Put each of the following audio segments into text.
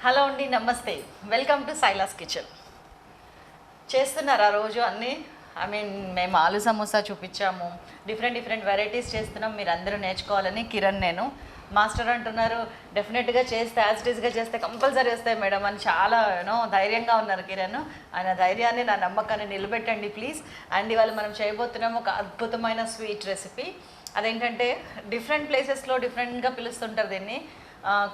Hello అండి, నమస్తే. Welcome to Silas kitchen. చేస్తున్నారా రోజు అన్నీ? మేము ఆలు సమోసా చూపించాము, డిఫరెంట్ వెరైటీస్ చేస్తున్నాం. మీరు అందరూ నేర్చుకోవాలని కిరణ్ నేను మాస్టర్ అంటున్నారు. డెఫినెట్గా చేస్తే యాజ్ ఇట్ ఈస్గా చేస్తే కంపల్సరీ వస్తాయి మేడం అని చాలా ధైర్యంగా ఉన్నారు కిరణ్. ఆయన ధైర్యాన్ని, నా నమ్మకాన్ని నిలబెట్టండి ప్లీజ్. అండ్ ఇవాళ మనం చేయబోతున్నాము ఒక అద్భుతమైన స్వీట్ రెసిపీ. అదేంటంటే డిఫరెంట్ ప్లేసెస్లో డిఫరెంట్గా పిలుస్తుంటారు దీన్ని.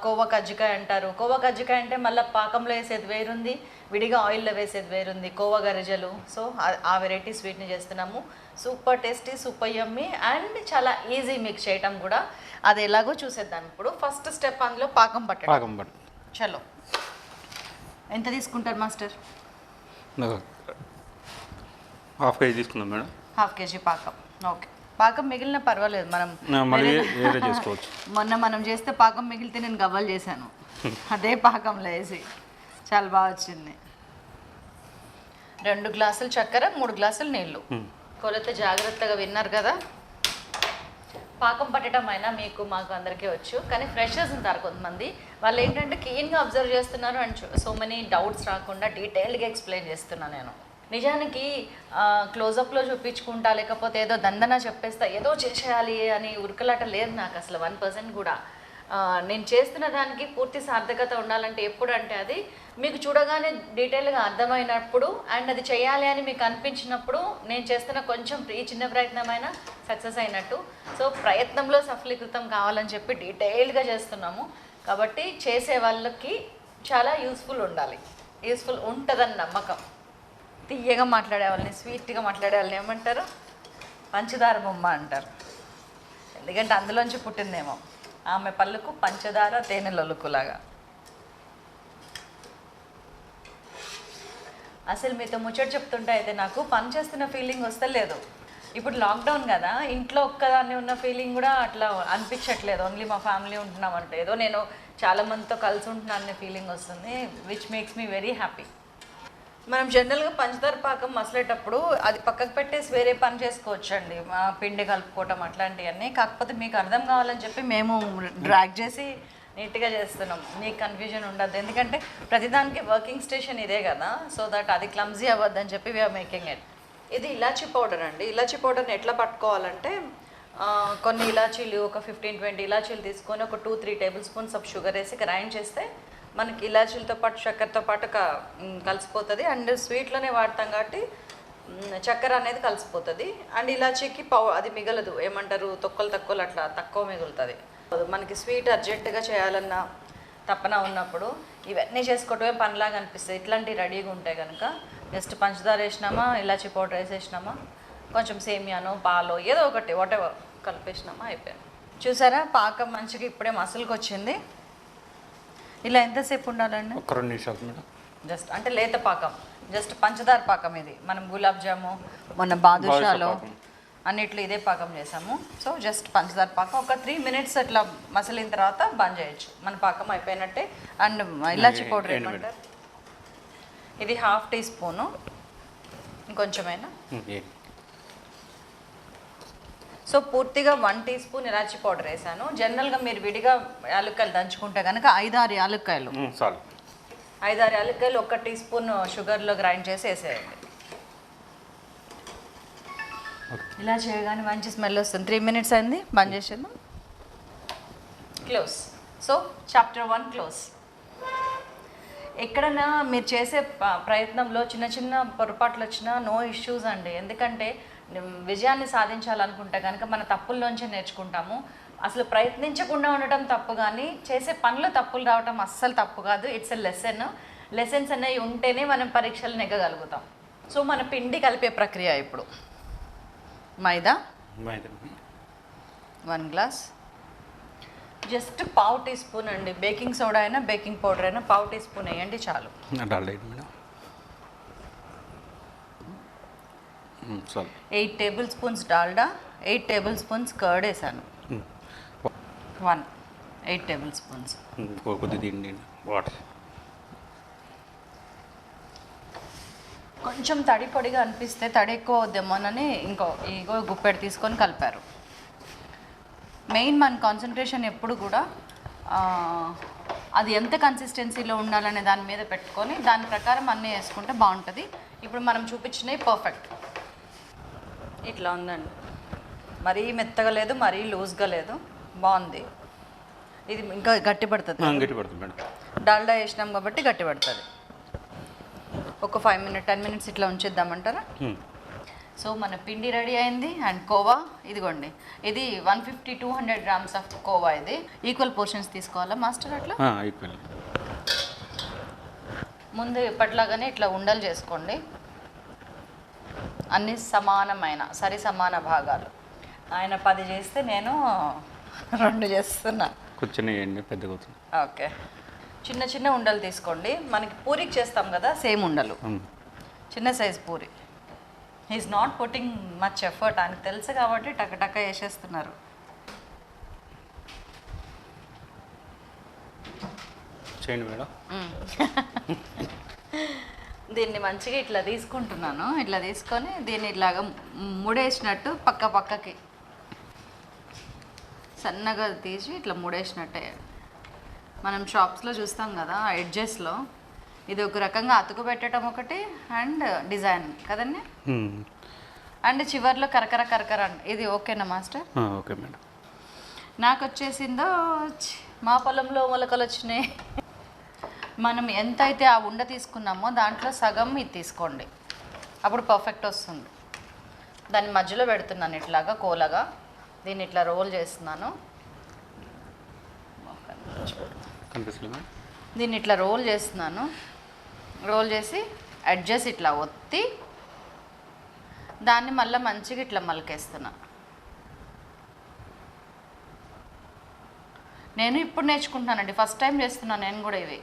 కోవా కజ్జికాయ అంటారు. కోవా కజ్జికాయ అంటే మళ్ళీ పాకంలో వేసేది వేరుంది, విడిగా ఆయిల్లో వేసేది వేరుంది. కోవా గరిజలు. సో ఆ వెరైటీ స్వీట్ని చేస్తున్నాము. Super tasty, super yummy and చాలా ఈజీ మీకు చేయటం కూడా. అది ఎలాగో చూసేద్దాం ఇప్పుడు. ఫస్ట్ స్టెప్ అందులో పాకం పట్టడం. చలో, ఎంత తీసుకుంటారు మాస్టర్? హాఫ్ కేజీ తీసుకుందాం మేడం. హాఫ్ కేజీ పాకం. ఓకే, పాకం మిగిలిన పర్వాలేదు, మనం చేసుకోవచ్చు. మొన్న మనం చేస్తే పాకం మిగిలితే నేను గవ్వలు చేశాను అదే పాకంలో వేసి, చాలా బాగా వచ్చింది. 2 గ్లాసులు చక్కెర, 3 గ్లాసులు నీళ్ళు. కొలత జాగ్రత్తగా విన్నారు కదా. పాకం పట్టడం అయినా మీకు మాకు అందరికీ వచ్చు, కానీ ఫ్రెషర్స్ ఉంటారు కొంతమంది. వాళ్ళు ఏంటంటే క్లీన్గా అబ్జర్వ్ చేస్తున్నారు అండ్ సో మెనీ డౌట్స్ రాకుండా డీటెయిల్గా ఎక్స్ప్లెయిన్ చేస్తున్నాను నేను. నిజానికి క్లోజప్లో చూపించుకుంటా, లేకపోతే ఏదో దందన చెప్పేస్తా, ఏదో చేసేయాలి అని ఉరుకలాట లేదు నాకు అసలు 1% కూడా. నేను చేస్తున్న దానికి పూర్తి సార్థకత ఉండాలంటే ఎప్పుడు అంటే అది మీకు చూడగానే డీటెయిల్గా అర్థమైనప్పుడు అండ్ అది చేయాలి అని మీకు అనిపించినప్పుడు నేను చేస్తున్న కొంచెం ఈ చిన్న ప్రయత్నమైన సక్సెస్ అయినట్టు. సో ప్రయత్నంలో సఫలీకృతం కావాలని చెప్పి డీటెయిల్గా చేస్తున్నాము. కాబట్టి చేసే వాళ్ళకి చాలా యూస్ఫుల్ ఉండాలి, యూస్ఫుల్ ఉంటుందని నమ్మకం. తీయగా మాట్లాడే వాళ్ళని, స్వీట్గా మాట్లాడే వాళ్ళని ఏమంటారు? పంచదార బొమ్మ అంటారు. ఎందుకంటే అందులోంచి పుట్టిందేమో. ఆమె పళ్ళుకు పంచదార తేనె లొలుకులాగా. అసలు మీతో ముచ్చట చెప్తుంటే అయితే నాకు పని చేస్తున్న ఫీలింగ్ వస్తలేదు. ఇప్పుడు లాక్డౌన్ కదా, ఇంట్లో ఒక్కదాన్ని ఉన్న ఫీలింగ్ కూడా అట్లా అనిపించట్లేదు. ఓన్లీ మా ఫ్యామిలీ ఉంటున్నామంటే ఏదో నేను చాలామందితో కలిసి ఉంటున్నాను అనే ఫీలింగ్ వస్తుంది, which makes me very happy. మనం జనరల్గా పంచదార పాకం మసలేటప్పుడు అది పక్కకు పెట్టేసి వేరే పని చేసుకోవచ్చు అండి, పిండి కలుపుకోవటం అట్లాంటివన్నీ. కాకపోతే మీకు అర్థం కావాలని చెప్పి మేము డ్రాగ్ చేసి నీట్గా చేస్తున్నాం, మీకు కన్ఫ్యూజన్ ఉండద్దు. ఎందుకంటే ప్రతిదానికి వర్కింగ్ స్టేషన్ ఇదే కదా, సో దట్ అది క్లమ్జీ అవ్వద్దని చెప్పి వీఆర్ మేకింగ్ ఇట్. ఇది ఇలాచీ పౌడర్ అండి. ఇలాచీ పౌడర్ని ఎట్లా పట్టుకోవాలంటే కొన్ని ఇలాచీలు, ఒక 15-20 ఇలాచీలు తీసుకొని ఒక 2-3 టేబుల్ స్పూన్స్ ఆఫ్ షుగర్ వేసి గ్రైండ్ చేస్తే మనకి ఇలాచీలతో పాటు చక్కెరతో పాటు కలిసిపోతుంది. అండ్ స్వీట్లోనే వాడతాం కాబట్టి చక్కెర అనేది కలిసిపోతుంది. అండ్ ఇలాచీకి అది మిగలదు, ఏమంటారు, తొక్కలు అట్లా తక్కువ మిగులుతుంది. మనకి స్వీట్ అర్జెంటుగా చేయాలన్న తపన ఉన్నప్పుడు ఇవన్నీ చేసుకోవటమే పనిలాగా అనిపిస్తుంది. ఇట్లాంటివి రెడీగా ఉంటాయి కనుక జస్ట్ పంచదార వేసినామా, ఇలాచీ పౌడర్ వేసేసినామా, కొంచెం సేమియానో పాలో ఏదో ఒకటి వాటెవర్ కలిపేసినామా, అయిపోయింది. చూసారా పాకం మంచిగా ఇప్పుడే మసలుకి వచ్చింది. ఇలా ఎంతసేపు ఉండాలండి? ఒక 2 నిమిషాలు మేడం. జస్ట్ అంటే లేత పాకం, జస్ట్ పంచదార పాకం ఇది. మనం గులాబ్ జాము, మొన్న బాదుషాలో అన్నిట్లో ఇదే పాకం చేసాము. సో జస్ట్ పంచదార పాకం ఒక 3 మినిట్స్ అట్లా మసలిన తర్వాత బంద్ చేయొచ్చు, మన పాకం అయిపోయినట్టే. అండ్ ఇలాచీ పౌడర్ ఏమంటారు, ఇది 1/2 టీ స్పూను, ఇంకొంచెమైనా. సో పూర్తిగా 1 టీ స్పూన్ ఇలాచీ పౌడర్ వేసాను. జనరల్గా మీరు విడిగా యాలక్కాయలు దంచుకుంటే కనుక 5-6 యాలక్కాయలు, 5-6 యాలక్కాయలు 1 టీ స్పూన్ షుగర్లో గ్రైండ్ చేసి వేసేయండి. ఇలా చేయగానే మంచి స్మెల్ వస్తుంది. 3 మినిట్స్ అయింది, బంద్ చేసేద్దాం. క్లోజ్. So chapter 1 close. ఎక్కడైనా మీరు చేసే ప్రయత్నంలో చిన్న పొరపాట్లు వచ్చినా నో ఇష్యూస్ అండి. ఎందుకంటే విజయాన్ని సాధించాలనుకుంటే కనుక మన తప్పుల్లోంచి నేర్చుకుంటాము. అసలు ప్రయత్నించకుండా ఉండటం తప్పు, కానీ చేసే పనులు తప్పులు రావటం అస్సలు తప్పు కాదు. ఇట్స్ ఎ లెసన్స్ అనేవి ఉంటేనే మనం పరీక్షలు నెగ్గగలుగుతాం. సో మన పిండి కలిపే ప్రక్రియ ఇప్పుడు. మైదా 1 గ్లాస్, జస్ట్ 1/2 టీ స్పూన్ అండి. బేకింగ్ సోడా అయినా బేకింగ్ పౌడర్ అయినా 1/2 టీ స్పూన్ వేయండి చాలు. 8 table spoons Dalda, 8 table spoons curd వేసాను. 8 టేబుల్ స్పూన్స్. కొంచెం తడి పొడిగా అనిపిస్తే తడి ఎక్కువ వద్దేమోనని ఇంకో గుప్పెడు తీసుకొని కలిపారు. మెయిన్ మన కాన్సన్ట్రేషన్ ఎప్పుడు కూడా అది ఎంత కన్సిస్టెన్సీలో ఉండాలనే దాని మీద పెట్టుకొని దాని ప్రకారం అన్నీ వేసుకుంటే బాగుంటుంది. ఇప్పుడు మనం చూపించినవి పర్ఫెక్ట్ ఇట్లా ఉందండి. మరీ మెత్తగా లేదు, మరీ లూజ్గా లేదు, బాగుంది. ఇది ఇంకా గట్టి పడుతుంది. గట్టి పడుతుంది మేడం. డాల్డా వేసినాం కాబట్టి గట్టి పడుతుంది. ఒక 10 మినిట్స్ ఇట్లా ఉంచేద్దామంటారా? సో మన పిండి రెడీ అయింది. అండ్ కోవా ఇదిగోండి, ఇది 150-200 గ్రామ్స్ ఆఫ్ కోవా. ఇది ఈక్వల్ పోర్షన్స్ తీసుకోవాలా మాస్టర్? అట్లా ఈక్వల్. ముందు ఎప్పటిలాగానే ఇట్లా ఉండలు చేసుకోండి, అన్ని సమానమైన సమాన భాగాలు. ఆయన 10 చేస్తే నేను 2 చేస్తున్నా. కూర్చొని పెద్దగా అవుతుంది. ఓకే, చిన్న చిన్న ఉండలు తీసుకోండి. మనకి పూరికి చేస్తాం కదా సేమ్ ఉండలు, చిన్న size puri. He's not putting much effort, ఆయనకు తెలుసు కాబట్టి టక వేసేస్తున్నారు. చేయండి మేడం. దీన్ని మంచిగా ఇట్లా తీసుకుంటున్నాను. ఇట్లా తీసుకొని దీన్ని ఇట్లాగా ముడేసినట్టు పక్కకి సన్నగా తీసి ఇట్లా ముడేసినట్టే. మనం షాప్స్లో చూస్తాం కదా ఎడ్జెస్లో, ఇది ఒక రకంగా అతుకు పెట్టడం ఒకటి అండ్ డిజైన్ కదండి. అండ్ చివర్లో కరకర ఇది ఓకేనా మాస్టర్? Okay madam. నాకు వచ్చేసిందో మా పొలంలో మొలకలు వచ్చినాయి. మనం ఎంత అయితే ఆ ఉండ తీసుకున్నామో దాంట్లో సగం ఇది తీసుకోండి, అప్పుడు పర్ఫెక్ట్ వస్తుంది. దాన్ని మధ్యలో పెడుతున్నాను ఇట్లాగా కోలగా. దీన్ని ఇట్లా రోల్ చేస్తున్నాను. దీన్ని ఇట్లా రోల్ చేస్తున్నాను. రోల్ చేసి అడ్జస్ట్ ఇట్లా ఒత్తి దాన్ని మళ్ళీ మంచిగా ఇట్లా మలికేస్తున్నా. నేను ఇప్పుడు నేర్చుకుంటానండి, ఫస్ట్ టైం చేస్తున్నాను నేను కూడా. ఇవి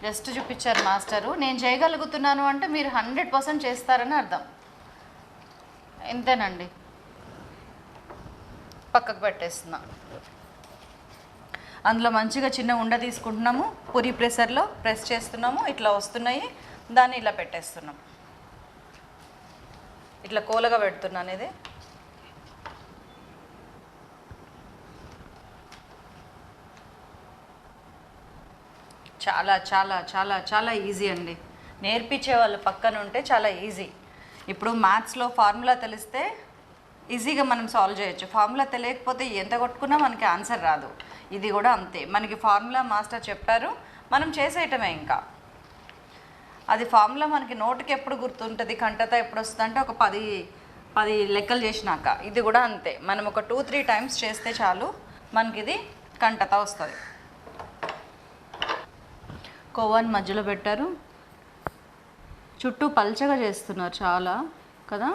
జస్ట్ చూపించారు మాస్టరు, నేను చేయగలుగుతున్నాను అంటే మీరు 100% చేస్తారని అర్థం. ఇంతేనండి, పక్కకు పెట్టేస్తున్నా. అందులో మంచిగా చిన్న ఉండ తీసుకుంటున్నాము, పూరి ప్రెషర్లో ప్రెస్ చేస్తున్నాము, ఇట్లా వస్తున్నాయి. దాన్ని ఇలా పెట్టేస్తున్నాం, ఇట్లా కోలగా పెడుతున్నాను. ఇది చాలా చాలా చాలా చాలా ఈజీ అండి. నేర్పించే వాళ్ళు పక్కన ఉంటే చాలా ఈజీ. ఇప్పుడు మ్యాథ్స్లో ఫార్ములా తెలిస్తే ఈజీగా మనం సాల్వ్ చేయొచ్చు. ఫార్ములా తెలియకపోతే ఎంత కొట్టుకున్నా మనకి ఆన్సర్ రాదు. ఇది కూడా అంతే, మనకి ఫార్ములా మాస్టర్ చెప్పారు, మనం చేసేయటమే. ఇంకా అది ఫార్ములా మనకి నోటికి ఎప్పుడు గుర్తుంటుంది, కంటత ఎప్పుడు వస్తుంది అంటే ఒక 10 లెక్కలు చేసినాక. ఇది కూడా అంతే, మనం ఒక 2-3 టైమ్స్ చేస్తే చాలు మనకి ఇది కంటత వస్తుంది. కోవాని మధ్యలో పెట్టారు, చుట్టూ పల్చగా చేస్తున్నారు చాలా కదా,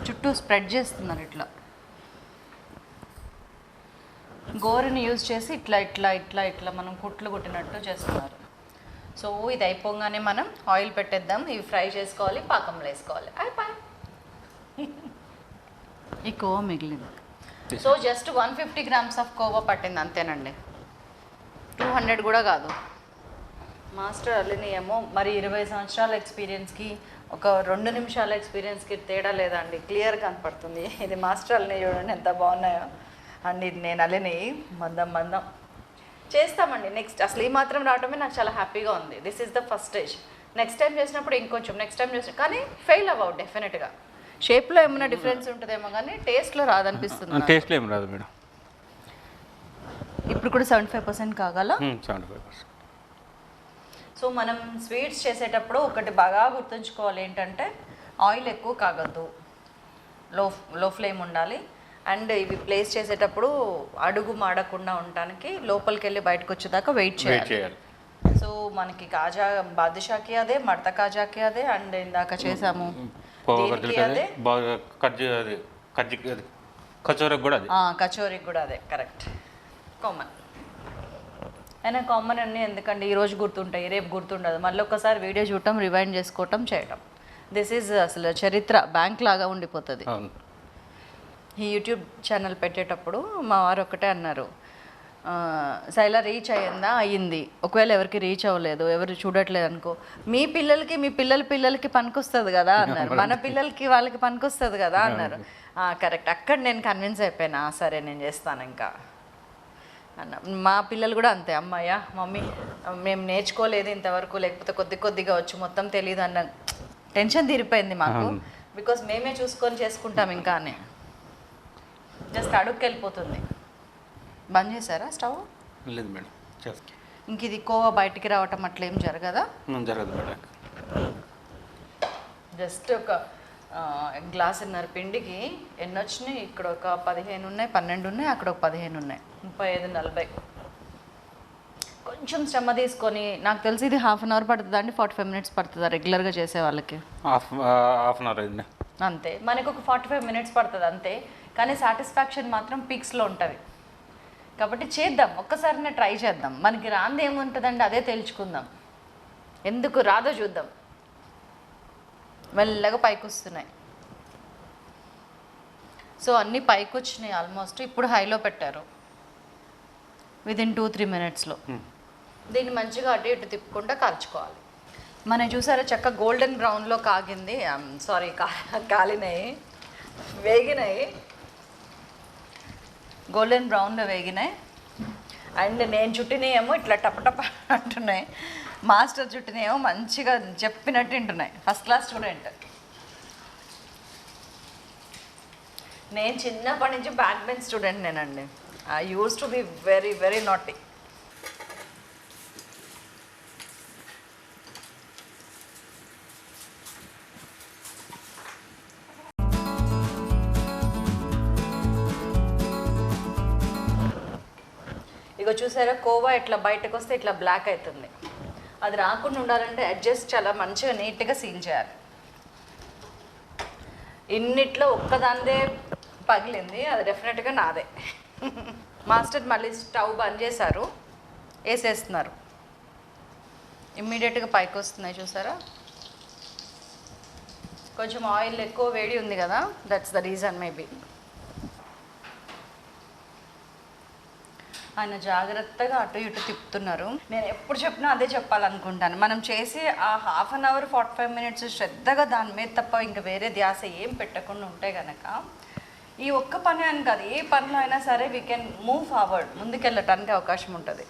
చుట్టూ స్ప్రెడ్ చేస్తున్నారు. ఇట్లా గోరుని యూజ్ చేసి ఇట్లా ఇట్లా ఇట్లా ఇట్లా మనం కుట్లు కుట్టినట్టు చేస్తున్నారు. సో ఇది అయిపోగానే మనం ఆయిల్ పెట్టేద్దాం. ఇవి ఫ్రై చేసుకోవాలి, పాకంలో వేసుకోవాలి. అయిపోయి ఈ కోవా మిగిలింది. So just 150 grams of khoa పట్టింది అంతేనండి, 200 కూడా కాదు. మాస్టర్ అల్లిని ఏమో మరి 20 సంవత్సరాల ఎక్స్పీరియన్స్కి ఒక 2 నిమిషాల ఎక్స్పీరియన్స్కి తేడా లేదండి, క్లియర్ కనపడుతుంది. ఇది మాస్టర్ అల్లిని చూడండి ఎంత బాగున్నాయో. అండ్ ఇది నేను అల్లిని మందం చేస్తామండి. నెక్స్ట్ అసలు ఈ మాత్రం రావటమే నాకు చాలా హ్యాపీగా ఉంది. This is the first stage. Next time చేసినప్పుడు ఇంకొంచెం, నెక్స్ట్ టైం చేసిన కానీ ఫెయిల్ అవ్వవు డెఫినెట్గా. షేప్లో ఏమైనా డిఫరెన్స్ ఉంటుందేమో కానీ టేస్ట్లో రాదనిపిస్తుంది. టేస్ట్లో ఏం రాదు మేడం. ఇప్పుడు కూడా 75% కాగల. 75%. సో మనం స్వీట్స్ చేసేటప్పుడు ఒకటి బాగా గుర్తుంచుకోవాలి ఏంటంటే ఆయిల్ ఎక్కువ కాగద్దు, లో ఫ్లేమ్ ఉండాలి. అండ్ ఇవి ప్లేస్ చేసేటప్పుడు అడుగు మాడకుండా ఉండటానికి లోపలికి వెళ్ళి బయటకు వచ్చేదాకా వెయిట్ చేయాలి. సో మనకి కాజా బాదుషాకి అదే, మడత కాజాకి అదే, అండ్ ఇందాక చేసాము అదే, కచోరీకి కూడా అదే. Correct, common. అయినా కామన్ అన్నీ ఎందుకండి ఈరోజు గుర్తుంటాయి, రేపు గుర్తుండదు. మళ్ళీ ఒకసారి వీడియో చూడటం, రివైండ్ చేసుకోవటం, చేయటం. దిస్ ఈజ్ అసలు చరిత్ర, బ్యాంక్ లాగా ఉండిపోతుంది. ఈ యూట్యూబ్ ఛానల్ పెట్టేటప్పుడు మా వారు ఒకటే అన్నారు, శైలా రీచ్ అయ్యింది, ఒకవేళ ఎవరికి రీచ్ అవ్వలేదు, ఎవరు చూడట్లేదు అనుకో, మీ పిల్లలకి మీ పిల్లలకి పనికొస్తుంది కదా అన్నారు, మన పిల్లలకి వాళ్ళకి పనికొస్తుంది కదా అన్నారు. కరెక్ట్, అక్కడ నేను కన్విన్స్ అయిపోయినా, సరే నేను చేస్తాను. ఇంకా అన్న మా పిల్లలు కూడా అంతే, అమ్మయ్య మమ్మీ మేము నేర్చుకోలేదు ఇంతవరకు, లేకపోతే కొద్దిగా వచ్చు మొత్తం తెలియదు అన్న టెన్షన్ తీరిపోయింది మాకు. బికాస్ మేమే చూసుకొని చేసుకుంటాం ఇంకా అని. జస్ట్ అడుగుకి వెళ్ళిపోతుంది. బంద్ చేశారా స్టవ్? లేదు మేడం, చేస్తాను. ఇంక ఇది కోవా బయటికి రావటం అట్లా ఏం జరగదా? జరగదు మేడం. జస్ట్ ఒక గ్లాసున్నర పిండికి ఎన్ని వచ్చినాయి? ఇక్కడ ఒక 15 ఉన్నాయి, 12 ఉన్నాయి, అక్కడ ఒక 15 ఉన్నాయి, 35, 40. కొంచెం శ్రమ తీసుకొని, నాకు తెలిసి ఇది హాఫ్ అన్ అవర్ పడుతుందా అండి, 45 మినిట్స్ పడుతుందా రెగ్యులర్గా చేసే వాళ్ళకి? హాఫ్ అన్ అవర్ అయింది అంతే. మనకు ఒక 45 మినిట్స్ పడుతుంది అంతే. కానీ సాటిస్ఫాక్షన్ మాత్రం పీక్స్లో ఉంటుంది. కాబట్టి చేద్దాం, ఒక్కసారినే ట్రై చేద్దాం. మనకి రాంది ఏముంటుందండి, అదే తెలుసుకుందాం. ఎందుకు రాదో చూద్దాం. మెల్లగా పైకి వస్తున్నాయి. సో అన్నీ పైకి వచ్చినాయి ఆల్మోస్ట్. ఇప్పుడు హైలో పెట్టారు. విదిన్ 2-3 మినిట్స్లో దీన్ని మంచిగా అటు ఇటు తిప్పుకుంటూ కాల్చుకోవాలి. మనం చూసారా చక్క గోల్డెన్ బ్రౌన్లో కాగింది, సారీ కాలినాయి, వేగినాయి, గోల్డెన్ బ్రౌన్లో వేగినాయి. అండ్ నేను చుట్టినేమో ఇట్లా టపటప అంటున్నాయి, మాస్టర్ చుట్టినేమో మంచిగా చెప్పినట్టు వింటున్నాయి. First class student. నేను చిన్నప్పటి నుంచి బ్యాక్ బెంచ్ స్టూడెంట్ నేనండి. I use to be very very naughty. ఇక చూసారా కోవా ఇట్లా బయటకు వస్తే ఇట్లా బ్లాక్ అవుతుంది. అది రాకుండా ఉండాలంటే అడ్జస్ట్ చాలా మంచిగా నీట్గా సీల్ చేయాలి. ఇన్నిట్లో ఒక్కదాందే పగిలింది, అది డెఫినెట్గా నాదే. మాస్టర్ మళ్ళీ స్టవ్ బంద్ చేశారు, వేసేస్తున్నారు. ఇమ్మీడియట్గా పైకి వస్తున్నాయి చూసారా. కొంచెం ఆయిల్ ఎక్కువ వేడి ఉంది కదా, దట్స్ ద రీజన్ మేబీ. ఆయన జాగ్రత్తగా అటు ఇటు తిప్పుతున్నారు. నేను ఎప్పుడు చెప్పినా అదే చెప్పాలనుకుంటాను. మనం చేసి ఆ హాఫ్ అన్ అవర్ 45 మినిట్స్ శ్రద్ధగా దాని మీద తప్ప ఇంకా వేరే ధ్యాస ఏం పెట్టకుండా ఉంటే కనుక ఈ ఒక్క పని అని కాదు, ఏ పనిలో అయినా సరే వీ కెన్ మూవ్ ఫార్వర్డ్, ముందుకెళ్ళటానికి అవకాశం ఉంటుంది.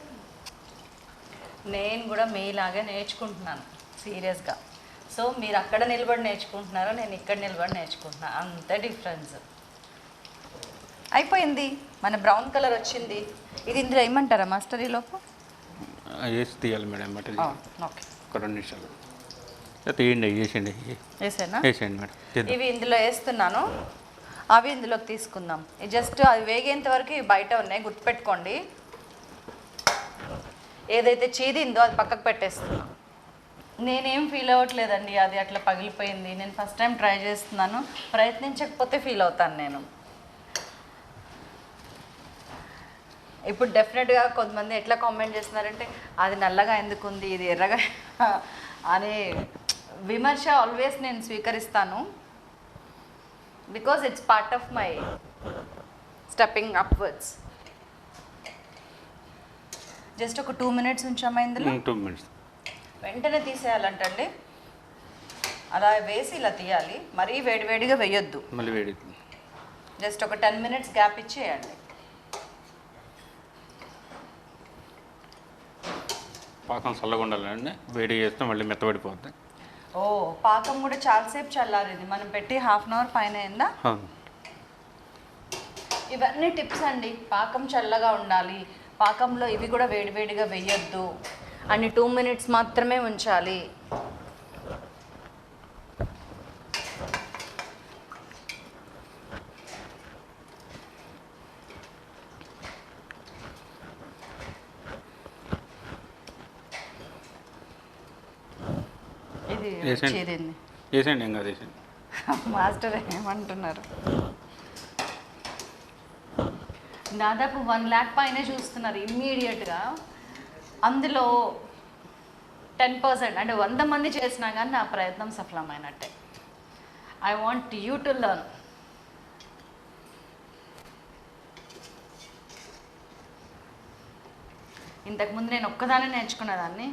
నేను కూడా మీలాగే నేర్చుకుంటున్నాను సీరియస్గా. సో మీరు అక్కడ నిలబడి నేర్చుకుంటున్నారో, నేను ఇక్కడ నిలబడి నేర్చుకుంటున్నాను, అంతే డిఫరెన్స్. అయిపోయింది, మన బ్రౌన్ కలర్ వచ్చింది. ఇది ఇందులో ఏమంటారా మాస్టర్ ఈ లోపు? వేసి తీయాలి మేడం. బట్ ఓకే, ఒక 2 నిమిషాలు తీయండి, వేసేయండి. వేసేనా? వేసేయండి మేడం. ఇవి ఇందులో వేస్తున్నాను, అవి ఇందులోకి తీసుకుందాం. జస్ట్ అది వేగేంత వరకు ఇవి బయట ఉన్నాయి, గుర్తుపెట్టుకోండి. ఏదైతే చీదిందో అది పక్కకు పెట్టేస్తున్నాం. నేనేం ఫీల్ అవ్వట్లేదండి అది అట్లా పగిలిపోయింది. నేను ఫస్ట్ టైం ట్రై చేస్తున్నాను, ప్రయత్నించకపోతే ఫీల్ అవుతాను నేను. ఇప్పుడు డెఫినెట్గా కొంతమంది ఎట్లా కామెంట్ చేస్తున్నారంటే అది నల్లగా ఎందుకు ఉంది, ఇది ఎర్రగా అనే విమర్శ ఆల్వేస్ నేను స్వీకరిస్తాను. Because it's part of my stepping upwards. Just ఒక 2 మినిట్స్ ఉంచామా ఇందులో? 2 మినిట్స్. వెంటనే తీసేయాలంటండి, అలా వేసి ఇలా తీయాలి. మరీ వేడివేడిగా వేయొద్దు, మళ్ళీ వేడి. జస్ట్ ఒక 10 మినిట్స్ గ్యాప్ ఇచ్చేయండి. పాకం చల్లగా ఉండాలండి, వేడి చేస్తే మళ్ళీ మెత్తబడిపోద్ది. ఓ పాకం కూడా చాలాసేపు చల్లారింది, మనం పెట్టి హాఫ్ అన్ అవర్ పైన అయిందా? ఇవన్నీ టిప్స్ అండి. పాకం చల్లగా ఉండాలి, పాకంలో ఇవి కూడా వేడివేడిగా వేయొద్దు, అన్ని 2 మినిట్స్ మాత్రమే ఉంచాలి. ఇది చేదండి, వేసేయండి, ఇంకా వేసేయండి. మాస్టర్ ఏమంటున్నారు? దాదాపు 1 lakh పైనే చూస్తున్నారు ఇమ్మీడియట్గా. అందులో 10% అంటే 100 మంది చేసినా కానీ నా ప్రయత్నం సఫలమైనట్టే. I want you to learn. ఇంతకుముందు నేను ఒక్కదానే నేర్చుకునేదాన్ని,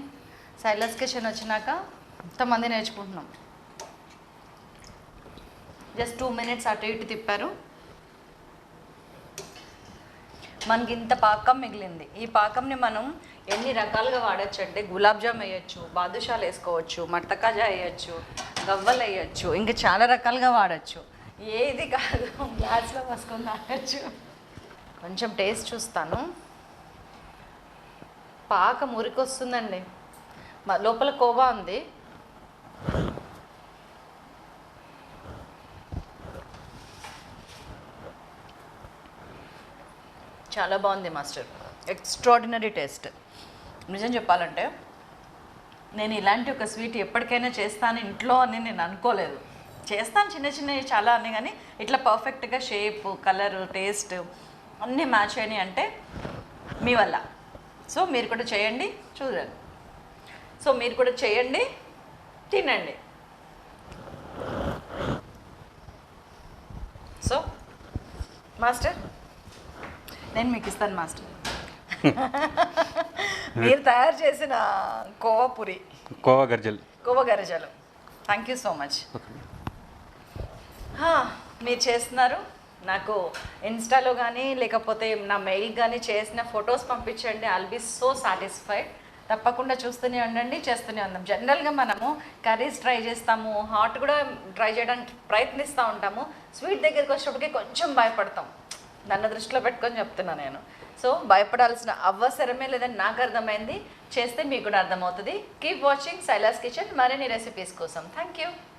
సైలస్ కిచెన్ వచ్చినాక ఎంతమంది నేర్చుకుంటున్నాం. జస్ట్ 2 మినిట్స్ అటు ఇటు తిప్పారు. మనకి ఇంత పాకం మిగిలింది. ఈ పాకంని మనం ఎన్ని రకాలుగా వాడచ్చు అంటే గులాబ్ జామ్ వేయచ్చు, బాదుషాలు వేసుకోవచ్చు, మట్టకాజా వేయచ్చు, గవ్వలు వేయచ్చు, ఇంకా చాలా రకాలుగా వాడచ్చు. ఏది కాదు గ్లాస్లో పోసుకొని తాగచ్చు. కొంచెం టేస్ట్ చూస్తాను. పాకం ఉరికొస్తుందండి, లోపల కోవా ఉంది. చాలా బాగుంది మాస్టర్, ఎక్స్ట్రాడినరీ టేస్ట్. నిజం చెప్పాలంటే నేను ఇలాంటి ఒక స్వీట్ ఎప్పటికైనా చేస్తాను ఇంట్లో అని నేను అనుకోలేదు. చేస్తాను చిన్న చిన్నవి చాలా అని, కానీ ఇట్లా పర్ఫెక్ట్గా షేప్, కలర్, టేస్ట్ అన్నీ మ్యాచ్ అయినాయి అంటే మీ వల్ల. సో మీరు కూడా చేయండి, చూడండి. సో మీరు కూడా చేయండి, తినండి. సో మాస్టర్ నేను మీకు ఇస్తాను మాస్టర్. మీరు తయారు చేసిన కోవా పూరి, కోవా గర్జల్, కోవా గరిజలు. Thank you so much. మీరు చేస్తున్నారు, నాకు ఇన్స్టాలో కానీ లేకపోతే నా మెయిల్ కానీ చేసిన ఫొటోస్ పంపించండి. I'll be so satisfied. తప్పకుండా చూస్తూనే ఉండండి, చేస్తూనే ఉందాం. జనరల్గా మనము కర్రీస్ ట్రై చేస్తాము, హాట్ కూడా ట్రై చేయడానికి ప్రయత్నిస్తూ ఉంటాము. స్వీట్ దగ్గరికి వచ్చేటప్పటికి కొంచెం భయపడతాం. నన్ను దృష్టిలో పెట్టుకొని చెప్తున్నా నేను. సో భయపడాల్సిన అవసరమే లేదని నాకు అర్థమైంది. చేస్తే మీకు కూడా అర్థమవుతుంది. కీప్ వాచింగ్ శైలాస్ కిచెన్ మరిన్ని రెసిపీస్ కోసం. Thank you.